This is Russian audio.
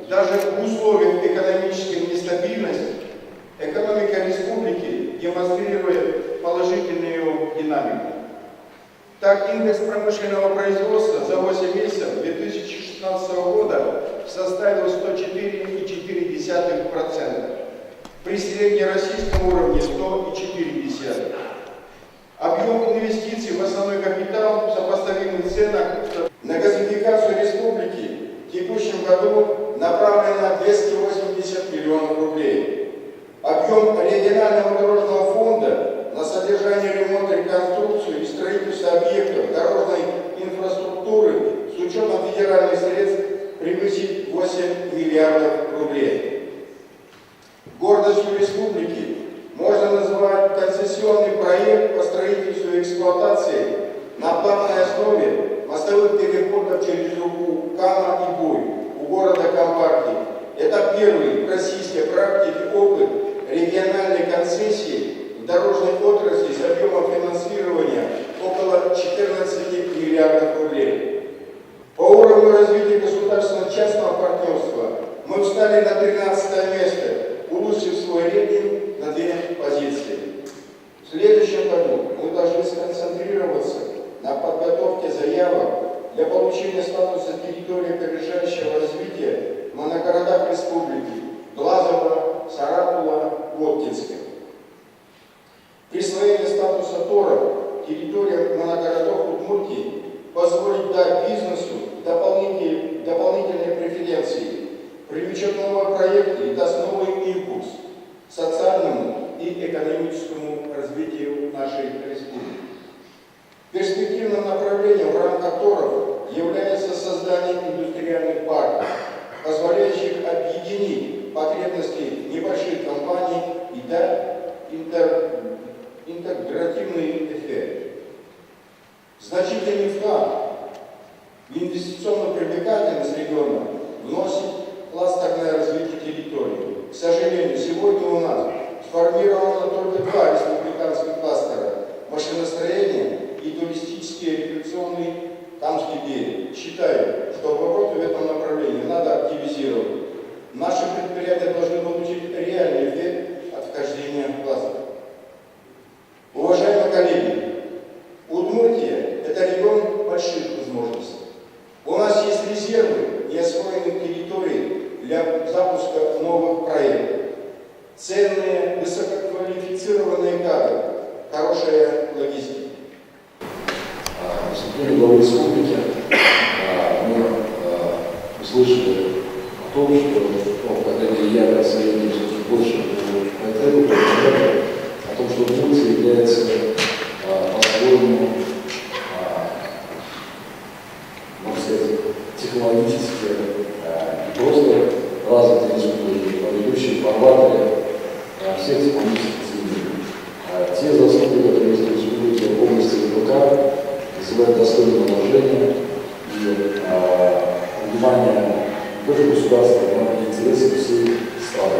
даже в условиях экономической нестабильности экономика республики демонстрирует положительную динамику. Так, индекс промышленного производства за 8 месяцев 2016 года составил 104,4%, при среднероссийском уровне 100,4%. Объем инвестиций в основной капитал в сопоставимых ценах на газификацию республики в текущем году направлен на 280 миллионов рублей. Объем регионального дорожного фонда на содержание, ремонт, реконструкцию и строительство объектов дорожной инфраструктуры с учетом федеральных средств превысит 8 миллиардов рублей. Гордостью республики можно называть концессионный проект по строительству и эксплуатации на платной основе мостовых переходов через реку Кама и Буй у города Камбарки. Это первый в российской практике опыт региональной концессии в дорожной отрасли с объемом финансирования около 14 миллиардов рублей. По уровню развития государственно-частного партнерства мы встали на 13 место, улучшив свой рейтинг на 2 позиции. В следующем году мы должны сконцентрироваться на подготовке заявок для получения статуса территории опережающего развития в моногородах республики Глазово, Саратово, Воткинске. Присвоение статуса ТОРа территории моногородов Удмуртии позволит дать бизнесу дополнительные преференции, привлечет новые проекты и даст новый импульс социальному и экономическому развитию нашей республики. Перспективным направлением в рамках ТОРов является создание индустриальных парков, позволяющих объединить потребности небольших компаний и дать интегративный эффект. Значительный вклад в инвестиционную привлекательность региона вносит кластерное развитие территории. К сожалению, сегодня у нас сформировано только 2 республиканских кластера – машиностроение и туристический рекреационный Камский берег. Считаю, что обороты в этом направлении надо активизировать. Наши предприятия должны получить реальный эффект от вхождения в кластер. Уважаемые коллеги, Удмуртия – это регион больших возможностей. У нас есть резервы неосвоенных территорий для запуска новых проектов. Ценные, высококвалифицированные кадры, хорошая логистика. Выступление главы республики мы услышали о том, что, когда я как советник больше по этому, о том, что Удмуртия является по-своему, можно сказать, технологически и просто развитой республики, ведущей в фарватере всех технологических изменений. Те заслуги, которые есть в республике в области ВПК, вызывают достойное уважение и внимание не только государства, но и интересы всей страны.